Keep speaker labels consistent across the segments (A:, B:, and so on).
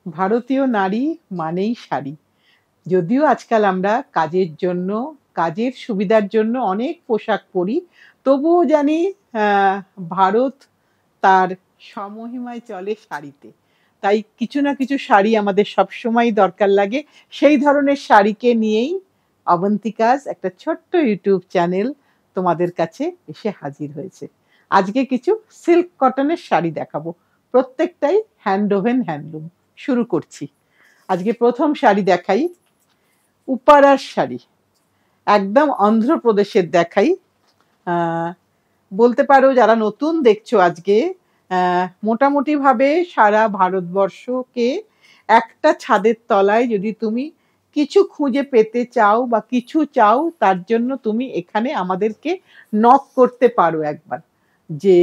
A: ভারতীয় নারী মানেই শাড়ি। যদিও আজকাল আমরা কাজের জন্য, কাজের সুবিধার জন্য অনেক পোশাক পরি, তবুও জানি ভারত তার সমহিমায় চলে শাড়িতে। তাই কিছু না কিছু শাড়ি আমাদের সবসময় দরকার লাগে। সেই ধরনের শাড়িকে নিয়েই অবন্তিকাজ একটা ছোট্ট ইউটিউব চ্যানেল তোমাদের কাছে এসে হাজির হয়েছে। আজকে কিছু সিল্ক কটনের শাড়ি দেখাবো, প্রত্যেকটাই হ্যান্ড ওভেন হ্যান্ডলুম। শুরু করছি। আজকে প্রথম শাড়ি দেখাই, উপারার শাড়ি, একদম অন্ধ্রপ্রদেশের দেখাই। বলতে পারো যারা নতুন দেখছো আজকে, মোটামুটি ভাবে সারা ভারতবর্ষকে একটা ছাদের তলায় যদি তুমি কিছু খুঁজে পেতে চাও বা কিছু চাও, তার জন্য তুমি এখানে আমাদেরকে নক করতে পারো একবার, যে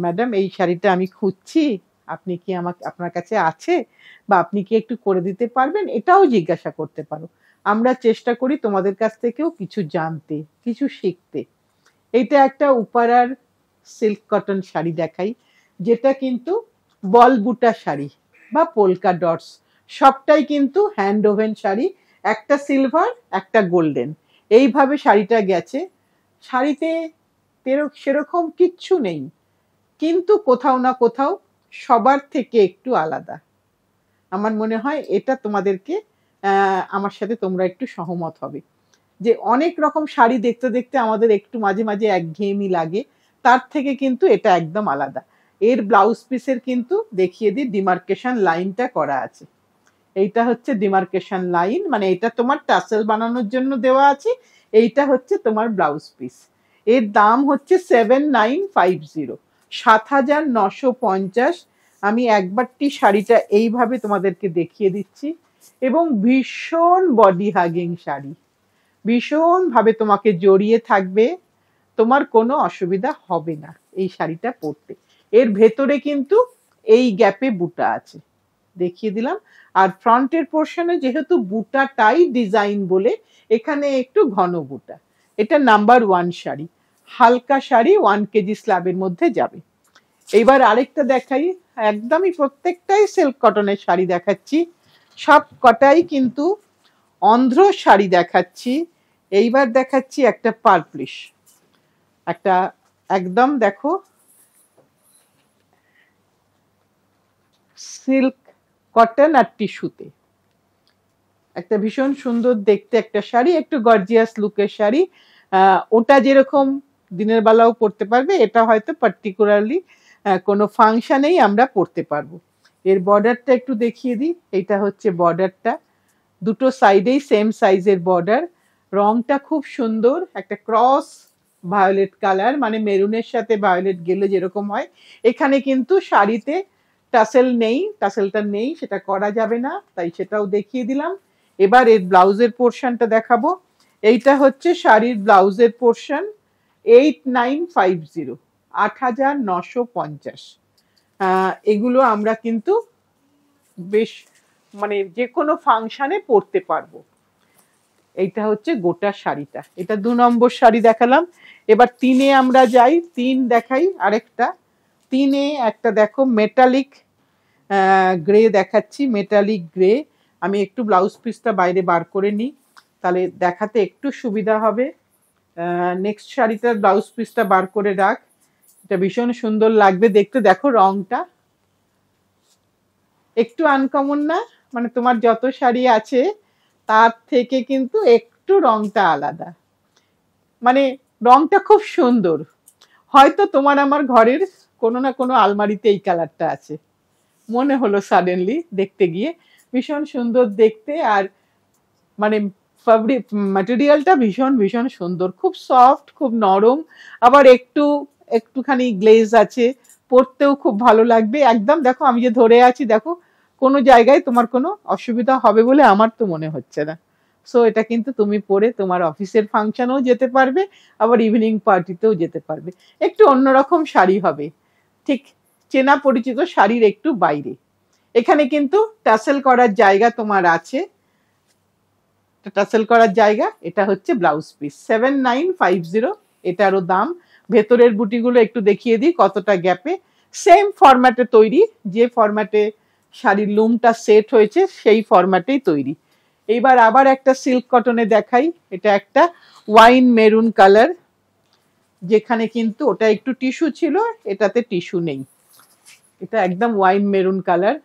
A: ম্যাডাম এই শাড়িটা আমি খুঁজছি, আপনি কি আপনার কাছে আছে, বা আপনি কি একটু করে দিতে পারবেন, এটাও জিজ্ঞাসা করতে পারো। আমরা চেষ্টা করি তোমাদের কাছ থেকেও কিছু জানতে, কিছু শিখতে। এইটা একটা উপারার সিল্ক কটন শাড়ি দেখাই, যেটা কিন্তু বল বুটা শাড়ি বা পোলকা ডটস, সবটাই কিন্তু হ্যান্ড ওভেন শাড়ি। একটা সিলভার, একটা গোল্ডেন, এইভাবে শাড়িটা গেছে। শাড়িতে সেরকম কিচ্ছু নেই, কিন্তু কোথাও না কোথাও সবার থেকে একটু আলাদা। আমার মনে হয় এটা তোমাদেরকে, আমার সাথে তোমরা একটু সহমত হবে, যে অনেক রকম শাড়ি দেখতে দেখতে আমাদের একটু মাঝে মাঝে একঘেয়েমি লাগে, তার থেকে কিন্তু এটা একদম আলাদা। এর ব্লাউজ পিসের কিন্তু দেখিয়ে দিই, ডিমার্কেশন লাইনটা করা আছে। এইটা হচ্ছে ডিমার্কেশন লাইন, মানে এটা তোমার টাসেল বানানোর জন্য দেওয়া আছে, এইটা হচ্ছে তোমার ব্লাউজ পিস। এর দাম হচ্ছে 7950, 7950। আমি একবারটি শাড়িটা এইভাবে তোমাদেরকে দেখিয়ে দিচ্ছি, এবং ভীষণ বডি হাগিং শাড়ি, ভীষণভাবে তোমাকে জড়িয়ে থাকবে, তোমার কোনো অসুবিধা হবে না এই শাড়িটা পরতে। এর ভেতরে কিন্তু এই গ্যাপে বুটা আছে, দেখিয়ে দিলাম। আর ফ্রন্টের পোর্শনে যেহেতু বুটাটাই ডিজাইন বলে, এখানে একটু ঘন বুটা। এটা নাম্বার 1 শাড়ি, হালকা শাড়ি, 1 কেজি স্ল্যাবের মধ্যে যাবে। এইবার আরেকটা দেখাই, একদমই প্রত্যেকটাই সিল্ক কটনের শাড়ি দেখাচ্ছি, সব কটাই কিন্তু অন্ধ্র শাড়ি দেখাচ্ছি। এইবার দেখাচ্ছি একটা পার্পলিশ, একটা একদম দেখো সিল্ক কটন আর টিস্যুতে, একটা ভীষণ সুন্দর দেখতে একটা শাড়ি, একটু গর্জিয়াস লুকের শাড়ি। ওটা যেরকম দিনের বেলাও পরতে পারবে, এটা হয়তো পার্টিকুলারলি কোনো ফাংশনেই আমরা পরতে পারবো। এর বর্ডারটা একটু দেখিয়ে দিই, এটা হচ্ছে বর্ডারটা, দুটো সাইডেই সেম সাইজের বর্ডার। রংটা খুব সুন্দর, একটা ক্রস ভায়োলেট কালার, মানে মেরুনের সাথে ভায়োলেট গেলে যেরকম হয়। এখানে কিন্তু শাড়িতে টাসেল নেই, টাসেলটা নেই, সেটা করা যাবে না, তাই সেটাও দেখিয়ে দিলাম। এবার এর ব্লাউজের পোর্শনটা দেখাবো। এইটা হচ্ছে শাড়ির ব্লাউজের পোর্শন, 8950, 8950। এগুলো আমরা কিন্তু বেশ, মানে যে কোনো ফাংশনে পরতে পারবো। এইটা হচ্ছে গোটা শাড়িটা, এটা 2 নম্বর শাড়ি দেখালাম। এবার 3-এ আমরা যাই, 3 দেখাই আরেকটা। 3-এ একটা দেখো মেটালিক গ্রে দেখাচ্ছি, মেটালিক গ্রে। আমি একটু ব্লাউজ পিসটা বাইরে বার করে নিই, তাহলে দেখাতে একটু সুবিধা হবে। নেক্সট শাড়িটার ব্লাউজ পিসটা বার করে রাখ, এটা ভীষণ সুন্দর লাগবে দেখতে। দেখো রংটা একটু আনকমন না, মানে তোমার যত শাড়ি আছে তার থেকে কিন্তু একটু রংটা আলাদা, মানে রংটা খুব সুন্দর। হয়তো তোমার আমার ঘরের কোনো না কোনো আলমারিতে এই কালারটা আছে, মনে হলো সাডেনলি দেখতে গিয়ে। ভীষণ সুন্দর দেখতে, আর মানে ফ্যাব্রিক ম্যাটেরিয়ালটা ভীষণ ভীষণ সুন্দর, খুব সফট, খুব নরম, আবার একটুখানি গ্লেজ আছে, পরতেও খুব ভালো লাগবে একদম। দেখো আমি যে ধরে আছি, দেখো কোনো জায়গায় তোমার কোনো অসুবিধা হবে বলে আমার তো মনে হচ্ছে না। সো এটা কিন্তু তুমি পরে তোমার অফিসের ফাংশনেও যেতে পারবে, আবার ইভিনিং পার্টিতেও যেতে পারবে। একটু অন্যরকম শাড়ি হবে, ঠিক চেনা পরিচিত শাড়ির একটু বাইরে। এখানে কিন্তু টাসেল করার জায়গা তোমার আছে, টাসেল করার জায়গা। এটা হচ্ছে ব্লাউজ পিস 7950, এটারও দাম। ভেতরের বুটিগুলো একটু দেখিয়ে দিই কতটা গ্যাপে। সেম ফরম্যাটে তৈরি, যে ফরম্যাটে শাড়ির লুমটা সেট হয়েছে সেই ফরম্যাটেই তৈরি। এইবার আবার একটা সিল্ক কটনে দেখাই। এটা একটা ওয়াইন মেরুন কালার, যেখানে কিন্তু ওটা একটু টিস্যু ছিল, এটাতে টিস্যু নেই। এটা একদম ওয়াইন মেরুন কালার।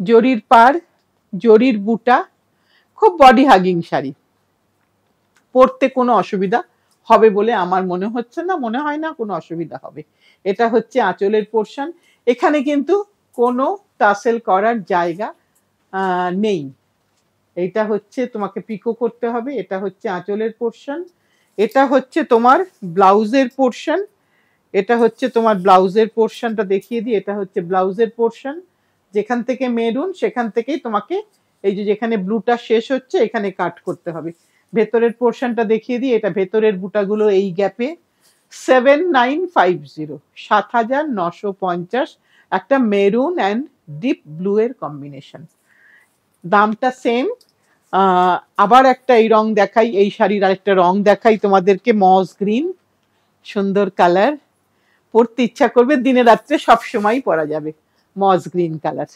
A: জরির পাড়, জরির বুটা, খুব বডি হাগিং শাড়ি। পরতে কোনো অসুবিধা হবে বলে আমার মনে হচ্ছে না, মনে হয় না কোনো অসুবিধা হবে। এটা হচ্ছে আঁচলের পোর্শন। এখানে কিন্তু কোনো টাসেল করার জায়গা নেই। এটা হচ্ছে তোমাকে পিকো করতে হবে। এটা হচ্ছে আঁচলের পোর্শন। এটা হচ্ছে তোমার ব্লাউজের পোর্শন। এটা হচ্ছে তোমার ব্লাউজের পোর্শনটা দেখিয়ে দিই। এটা হচ্ছে ব্লাউজের পোর্শন। যেখান থেকে মেরুন সেখান থেকেই তোমাকে এই যে যেখানে ব্লুটা শেষ হচ্ছে এখানে কাট করতে হবে। ভেতরের পোর্শনটা দেখিয়ে দিই। এটা ভেতরের বুটাগুলো এই গ্যাপে। 7950, 7950, একটা মেরুন অ্যান্ড ডিপ ব্লু এর কম্বিনেশন। দামটা সেম। আবার একটা এই রং দেখাই, এই শাড়ির আরেকটা রং দেখাই তোমাদেরকে, মস গ্রিন। সুন্দর কালার, পরতে ইচ্ছা করবে, দিনে রাত্রে সবসময় পরা যাবে। মস গ্রিন কালার।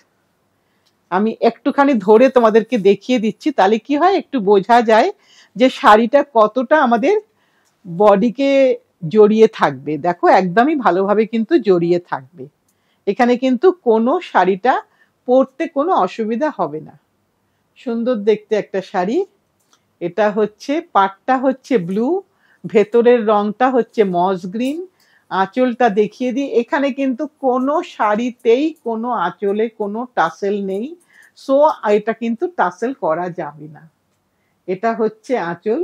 A: আমি একটুখানি ধরে তোমাদেরকে দেখিয়ে দিচ্ছি, তাহলে কি হয় একটু বোঝা যায় যে শাড়িটা কতটা আমাদের বডিকে জড়িয়ে থাকবে। দেখো একদমই ভালোভাবে কিন্তু জড়িয়ে থাকবে। এখানে কিন্তু কোনো শাড়িটা পরতে কোনো অসুবিধা হবে না। সুন্দর দেখতে একটা শাড়ি। এটা হচ্ছে পাটটা হচ্ছে ব্লু, ভেতরের রংটা হচ্ছে মস গ্রিন। আঁচলটা দেখিয়ে দিই। এখানে কিন্তু কোনো শাড়িতেই কোনো আঁচলে কোনো টাসেল নেই, সো এটা কিন্তু টাসেল করা যাবে না। এটা হচ্ছে আঁচল,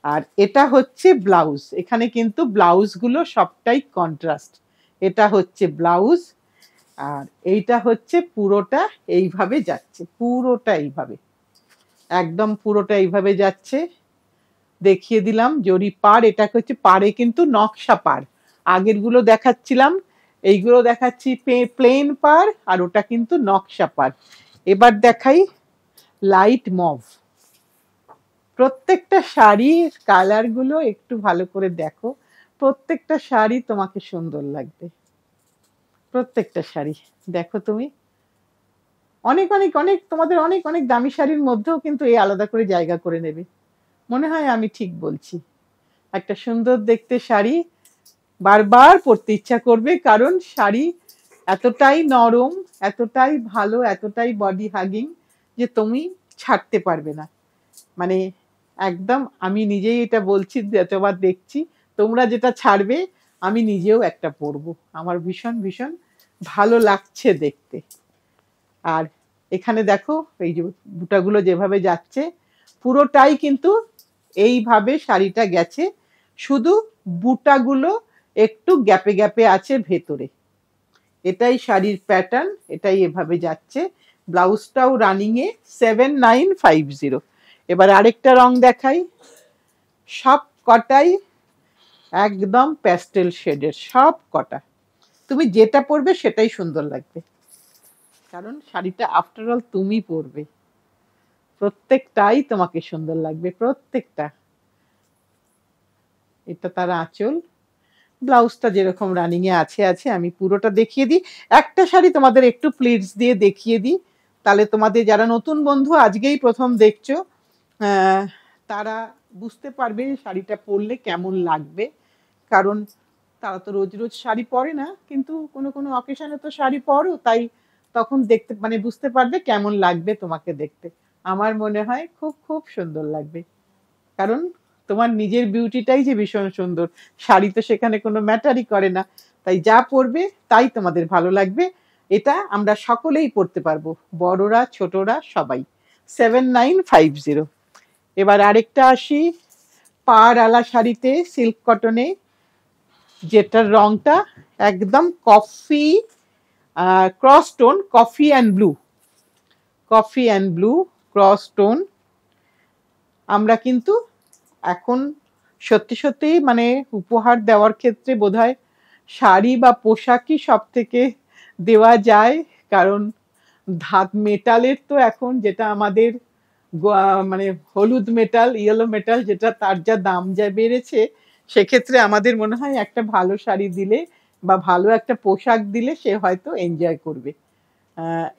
A: আর এটা হচ্ছে ব্লাউজ। এখানে কিন্তু ব্লাউজগুলো সবটাই কন্ট্রাস্ট। এটা হচ্ছে ব্লাউজ, আর এইটা হচ্ছে পুরোটা এইভাবে যাচ্ছে, পুরোটা এইভাবে, একদম পুরোটা এইভাবে যাচ্ছে। দেখিয়ে দিলাম জরি পাড়। এটা হচ্ছে পাড়ে কিন্তু নকশা পাড়। আগের গুলো দেখাচ্ছিলাম, এইগুলো দেখাচ্ছি প্লেন পাড়, আর ওটা কিন্তু নকশা পাড়। এবার দেখাই লাইট মভ। প্রত্যেকটা শাড়ির কালার গুলো একটু ভালো করে দেখো, প্রত্যেকটা শাড়ি তোমাকে সুন্দর লাগবে। প্রত্যেকটা শাড়ি দেখো তুমি, অনেক অনেক অনেক তোমাদের অনেক অনেক দামি শাড়ির মধ্যেও কিন্তু এই আলাদা করে জায়গা করে নেবে। মনে হয় আমি ঠিক বলছি। একটা সুন্দর দেখতে শাড়ি, বারবার পরতে ইচ্ছা করবে, কারণ শাড়ি এতটাই নরম, এতটাই ভালো, এতটাই বডি হাগিং যে তুমি ছাড়তে পারবে না। মানে একদম আমি নিজেই এটা বলছি, যতবার দেখছি তোমরা যেটা ছাড়বে আমি নিজেও একটা পরবো। আমার ভীষণ ভীষণ ভালো লাগছে দেখতে। আর এখানে দেখো এই যে বুটাগুলো যেভাবে যাচ্ছে, পুরোটাই কিন্তু এইভাবে শাড়িটা গেছে, শুধু বুটাগুলো একটু গ্যাপে গ্যাপে আছে ভেতরে। এটাই শাড়ির প্যাটার্ন, এটাই এভাবে যাচ্ছে। ব্লাউজটাও রানিং এ 7950। এবার আরেকটা রং দেখাই। সব কটাই একদম প্যাস্টেল শেডের, সব কটা। তুমি যেটা পরবে সেটাই সুন্দর লাগবে, কারণ শাড়িটা আফটার অল তুমি পরবে। প্রত্যেকটাই তোমাকে সুন্দর লাগবে, প্রত্যেকটা। এটা তার আঁচল। ব্লাউজটা যেরকম রানিং এ আছে আছে। আমি পুরোটা দেখিয়ে দিই। একটা শাড়ি তোমাদের একটু প্লিটস দিয়ে দেখিয়ে দিই, তাহলে তোমাদের যারা নতুন বন্ধু আজকেই প্রথম দেখছো তারা বুঝতে পারবে শাড়িটা পরলে কেমন লাগবে। কারণ তারা তো রোজ রোজ শাড়ি পরে না, কিন্তু কোনো কোনো অকেশনে তো শাড়ি পরো, তাই তখন দেখতে মানে বুঝতে পারবে কেমন লাগবে তোমাকে দেখতে। আমার মনে হয় খুব খুব সুন্দর লাগবে, কারণ তোমার নিজের বিউটিটাই যে ভীষণ সুন্দর, শাড়ি তো সেখানে কোনো ম্যাটারই করে না। তাই যা পরবে তাই তোমাদের ভালো লাগবে। এটা আমরা সকলেই পরতে পারবো, বড়রা ছোটরা সবাই। 7950। এবার আরেকটা আসি, পাড় আলা শাড়িতে সিল্ক কটনে, যেটার রংটা একদম coffee cross tone, coffee and blue, coffee and blue cross tone. আমরা কিন্তু এখন সত্যি সত্যি মানে উপহার দেওয়ার ক্ষেত্রে বোধহয় শাড়ি বা পোশাকই সব থেকে দেওয়া যায়, কারণ ধাত মেটালের তো এখন যেটা আমাদের মানে হলুদ মেটাল, ইয়েলো মেটাল, যেটা তার যা দাম যা বেড়েছে, সেক্ষেত্রে আমাদের মনে হয় একটা ভালো শাড়ি দিলে বা ভালো একটা পোশাক দিলে সে হয়তো এনজয় করবে।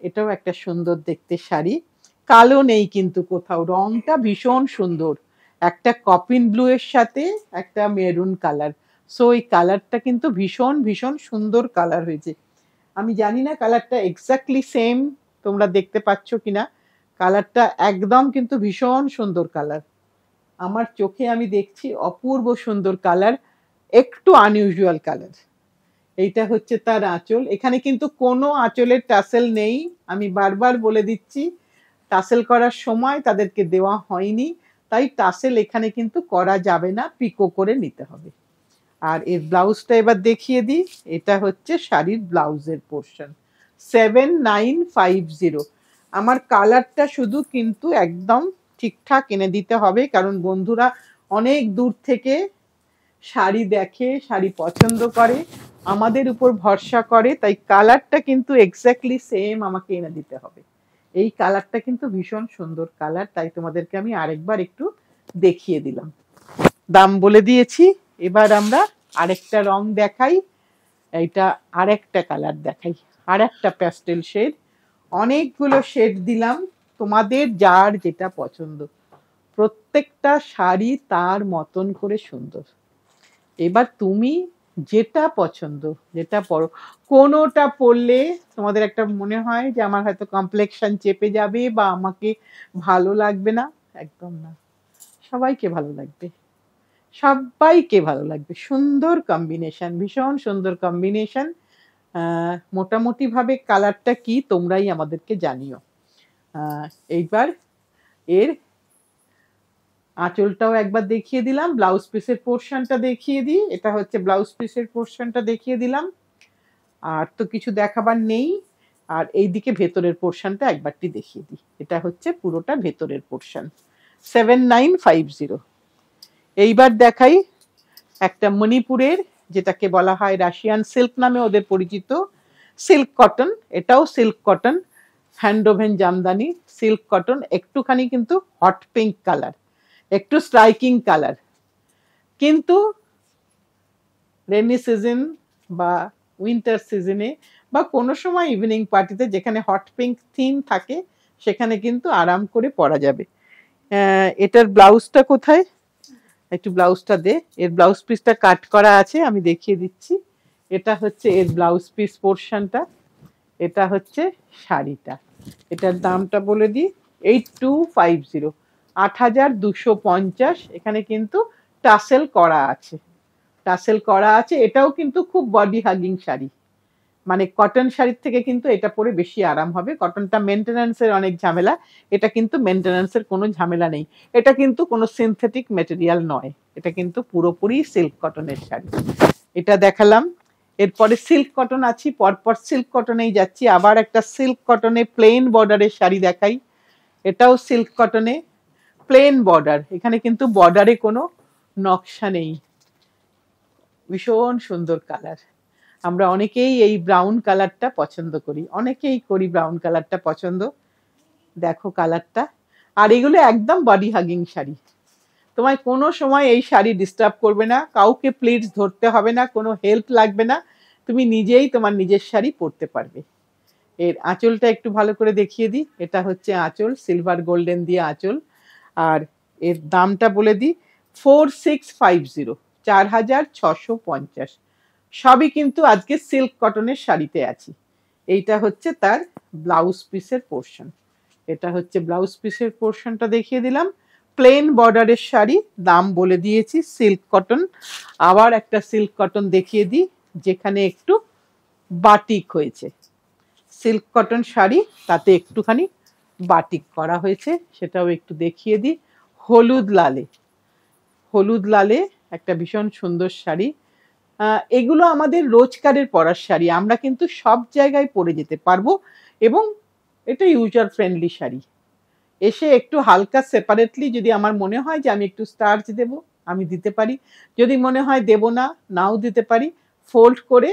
A: এটাও একটা সুন্দর দেখতে শাড়ি, কালো নেই কিন্তু কোথাও, রংটা ভীষণ সুন্দর, একটা কপিন ব্লু এর সাথে একটা মেরুন কালার। সো এই কালারটা কিন্তু ভীষণ ভীষণ সুন্দর কালার হয়েছে। আমি জানি না কালারটা এক্স্যাক্টলি সেম তোমরা দেখতে পাচ্ছ কিনা, কালারটা একদম কিন্তু ভীষণ সুন্দর কালার, আমার চোখে আমি দেখছি অপূর্ব সুন্দর কালার, একটু আনইউজুয়াল কালার। এইটা হচ্ছে তার আঁচল, এখানে কিন্তু কোনো আঁচলের টাসেল নেই, আমি বারবার বলে দিচ্ছি, টাসেল করার সময় তাদেরকে দেওয়া হয়নি, তাই টাসেল এখানে কিন্তু করা যাবে না, পিকো করে নিতে হবে। আর এর ব্লাউজটা এবার দেখিয়ে দিই, এটা হচ্ছে শাড়ির ব্লাউজের পোর্শন, 7950। আমার কালারটা শুধু কিন্তু একদম ঠিকঠাক এনে দিতে হবে, কারণ বন্ধুরা অনেক দূর থেকে শাড়ি দেখে, শাড়ি পছন্দ করে, আমাদের উপর ভরসা করে, তাই কালারটা কিন্তু এক্স্যাক্টলি সেম আমাকে এনে দিতে হবে। এই কালারটা কিন্তু ভীষণ সুন্দর কালার, তাই তোমাদেরকে আমি আরেকবার একটু দেখিয়ে দিলাম। দাম বলে দিয়েছি, এবার আমরা আরেকটা রং দেখাই, এইটা আরেকটা কালার দেখাই, আরেকটা প্যাস্টেল শেড। অনেকগুলো শেড দিলাম, তোমাদের যার যেটা পছন্দ, প্রত্যেকটা শাড়ি তার মতন করে সুন্দর। এবার তুমি যেটা পছন্দ, যেটা পরো, কোনোটা পরলে তোমাদের একটা মনে হয় যে আমার হয়তো কমপ্লেক্সন চেপে যাবে বা আমাকে ভালো লাগবে না, একদম না, সবাইকে ভালো লাগবে, সবাইকে ভালো লাগবে, সুন্দর কম্বিনেশন, ভীষণ সুন্দর কম্বিনেশন। মোটামুটি ভাবে কালারটা কি তোমরাই আমাদেরকে জানিও। এইবার এর আঁচলটাও একবার দেখিয়ে দিলাম, ব্লাউজ পিসের পোর্শনটা দেখিয়ে দিই, এটা হচ্ছে ব্লাউজ পিসের পোর্শনটা দেখিয়ে দিলাম, আর তো কিছু দেখাবার নেই। আর এইদিকে ভেতরের পোর্শনটা একবারটি দেখিয়ে দিই, এটা হচ্ছে পুরোটা ভেতরের পোর্শন, 7950। এইবার দেখাই একটা মণিপুরের, যেটাকে বলা হয় রাশিয়ান সিল্ক নামে ওদের পরিচিত, সিল্ক কটন, এটাও silk cotton, handwoven Jamdani silk cotton, একটুখানি কিন্তু হট পিঙ্ক কালার, একটু স্ট্রাইকিং কালার, কিন্তু রেনি সিজন বা উইন্টার সিজনে বা কোনো সময় ইভিনিং পার্টিতে যেখানে হট পিঙ্ক থিম থাকে, সেখানে কিন্তু আরাম করে পরা যাবে। এটার ব্লাউজটা কোথায়, একটু ব্লাউজটা দে, এর ব্লাউজ পিসটা কাট করা আছে, আমি দেখিয়ে দিচ্ছি। এটা হচ্ছে এর ব্লাউজ পিস পোর্শনটা, এটা হচ্ছে শাড়িটা, এটার দামটা বলে দিই, 8250, 8250। এখানে কিন্তু টাসেল করা আছে, টাসেল করা আছে, এটাও কিন্তু খুব বডি হাগিং শাড়ি, মানে কটন শাড়ির থেকে কিন্তু এটা পরে বেশি আরাম হবে। কটনটা মেনটেন্যান্সের অনেক ঝামেলা, এটা কিন্তু মেনটেন্যান্সের কোনো ঝামেলা নেই, এটা কিন্তু কোনো সিনথেটিক মেটেরিয়াল নয়, এটা কিন্তু পুরোপুরি সিল্ক কটনের শাড়ি। এটা দেখালাম, এরপরে সিল্ক কটন আছি, পরপর সিল্ক কটনেই যাচ্ছি, আবার একটা সিল্ক কটনে প্লেন বর্ডারের শাড়ি দেখাই, এটাও সিল্ক কটনে প্লেন বর্ডার, এখানে কিন্তু বর্ডারে কোনো নকশা নেই, ভীষণ সুন্দর কালার। আমরা অনেকেই এই ব্রাউন কালারটা পছন্দ করি, অনেকেই করি ব্রাউন কালারটা পছন্দ, দেখো কালারটা। আর এগুলো একদম বডি হাগিং শাড়ি, তোমায় কোনো সময় এই শাড়ি ডিস্টার্ব করবে না, কাউকে প্লিটস ধরতে হবে না, কোনো হেল্প লাগবে না, তুমি নিজেই তোমার নিজের শাড়ি পরতে পারবে। এর আঁচলটা একটু ভালো করে দেখিয়ে দিই, এটা হচ্ছে আঁচল, সিলভার গোল্ডেন দিয়ে আঁচল, আর এর দামটা বলে দিই, 4650, 4650। সবই কিন্তু আজকে সিল্ক কটনের শাড়িতে আছি। এইটা হচ্ছে তার ব্লাউজ পিসের পোর্শন, এটা হচ্ছে ব্লাউজ পিসের পোর্শনটা দেখিয়ে দিলাম, প্লেন বর্ডারের শাড়ি, দাম বলে দিয়েছি, সিল্ক কটন। আবার একটা সিল্ক কটন দেখিয়ে দিই, যেখানে একটু বাটিক হয়েছে, সিল্ক কটন শাড়ি, তাতে একটুখানি বাটিক করা হয়েছে, সেটাও একটু দেখিয়ে দিই, হলুদ লালে, হলুদ লালে একটা ভীষণ সুন্দর শাড়ি। এগুলো আমাদের রোজকারের পরার শাড়ি, আমরা কিন্তু সব জায়গায় পরে যেতে পারবো, এবং এটা ইউজার ফ্রেন্ডলি শাড়ি। এসে একটু হালকা সেপারেটলি যদি আমার মনে হয় যে আমি একটু স্টার্চ দেব, আমি দিতে পারি, যদি মনে হয় দেব না, নাও দিতে পারি, ফোল্ড করে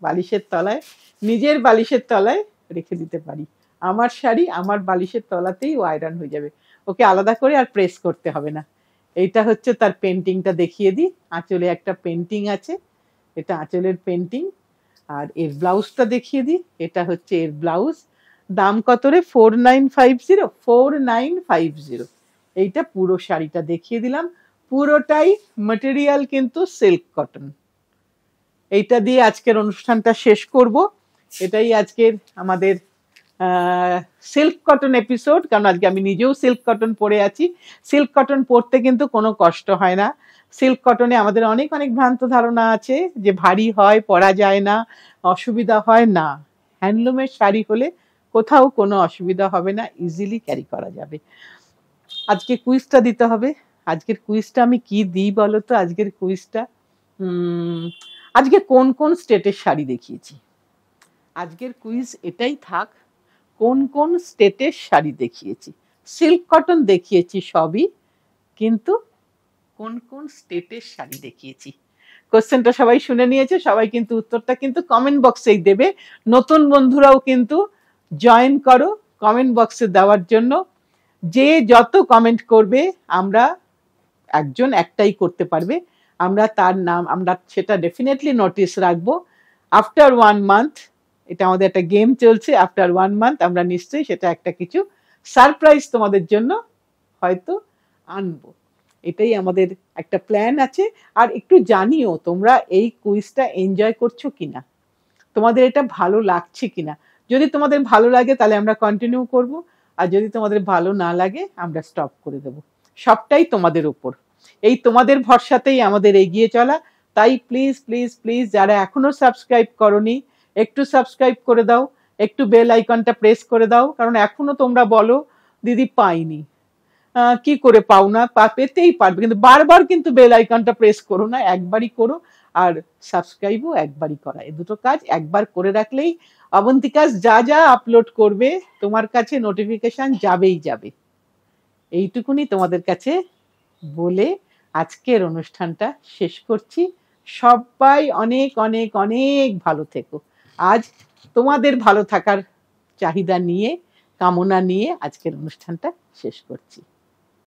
A: বালিশের তলায়, নিজের বালিশের তলায় রেখে দিতে পারি, আমার শাড়ি আমার বালিশের তলাতেই ও আয়রন হয়ে যাবে, ওকে আলাদা করে আর প্রেস করতে হবে না। এইটা হচ্ছে তার পেন্টিংটা দেখিয়ে দিই। আঁচলে একটা পেন্টিং আছে, এটা আঁচলের পেন্টিং। আর এর ব্লাউজটা দেখিয়ে দিই, এটা হচ্ছে এর ব্লাউজ। দাম কত রে? 4950। 4950। এইটা পুরো শাড়িটা দেখিয়ে দিলাম। পুরোটাই ম্যাটেরিয়াল কিন্তু সিল্ক কটন। এইটা দিয়ে আজকের অনুষ্ঠানটা শেষ করব। এটাই আজকের আমাদের সিল্ক কটন এপিসোড, কারণ আজকে আমি নিজেও সিল্ক কটন পরে আছি। সিল্ক কটন পরতে কিন্তু কোনো কষ্ট হয় না। সিল্ক কটনে আমাদের অনেক অনেক ভ্রান্ত ধারণা আছে যে ভারী হয়, পরা যায় না, অসুবিধা হয় না। হ্যান্ডলুমের শাড়ি হলে কোথাও কোনো অসুবিধা হবে না, ইজিলি ক্যারি করা যাবে। আজকে কুইজটা দিতে হবে। আজকের কুইজটা আমি কি দিই বলো তো? আজকের কুইজটা আজকে কোন কোন স্টেটের শাড়ি দেখিয়েছি। আজকের কুইজ এটাই থাক, কোন কোন স্টেটের শাড়ি দেখিয়েছি। সিল্ক কটন দেখিয়েছি সবই, কিন্তু কোন কোন স্টেটের শাড়ি দেখিয়েছি। কোশ্চেনটা সবাই শুনে নিয়েছে, সবাই কিন্তু উত্তরটা কিন্তু কমেন্ট বক্সেই দেবে। নতুন বন্ধুরাও কিন্তু জয়েন করো কমেন্ট বক্সে দেওয়ার জন্য। যে যত কমেন্ট করবে, আমরা একজন একটাই করতে পারবে, আমরা তার নাম আমরা সেটা ডেফিনেটলি নোটিস রাখবো। আফটার 1 মান্থ, এটা আমাদের একটা গেম চলছে, আফটার 1 মান্থ আমরা নিশ্চয়ই সেটা একটা কিছু সারপ্রাইজ তোমাদের জন্য হয়তো আনবো। এটাই আমাদের একটা প্ল্যান আছে। আর একটু জানিও তোমরা এই কুইজটা এনজয় করছো কিনা, তোমাদের এটা ভালো লাগছে কিনা। যদি তোমাদের ভালো লাগে তাহলে আমরা কন্টিনিউ করব, আর যদি তোমাদের ভালো না লাগে আমরা স্টপ করে দেব। সবটাই তোমাদের উপর। এই তোমাদের ভরসাতেই আমাদের এগিয়ে চলা। তাই প্লিজ প্লিজ প্লিজ যারা এখনো সাবস্ক্রাইব করনি, একটু সাবস্ক্রাইব করে দাও, একটু বেল আইকনটা প্রেস করে দাও। কারণ এখনো তোমরা বলো দিদি পাইনি। কি করে পাও না? পেতেই পারবে, কিন্তু বারবার কিন্তু বেল আইকনটা প্রেস করো না, একবারই করো। আর সাবস্ক্রাইবও একবারই করা, এই দুটো কাজ একবার করে রাখলেই অবন্তিকা যা যা আপলোড করবে তোমার কাছে নোটিফিকেশন যাবেই যাবে। এইটুকুনি তোমাদের কাছে বলে আজকের অনুষ্ঠানটা শেষ করছি। সবাই অনেক অনেক অনেক ভালো থেকো। আজ তোমাদের ভালো থাকার চাহিদা নিয়ে, কামনা নিয়ে আজকের অনুষ্ঠানটা শেষ করছি।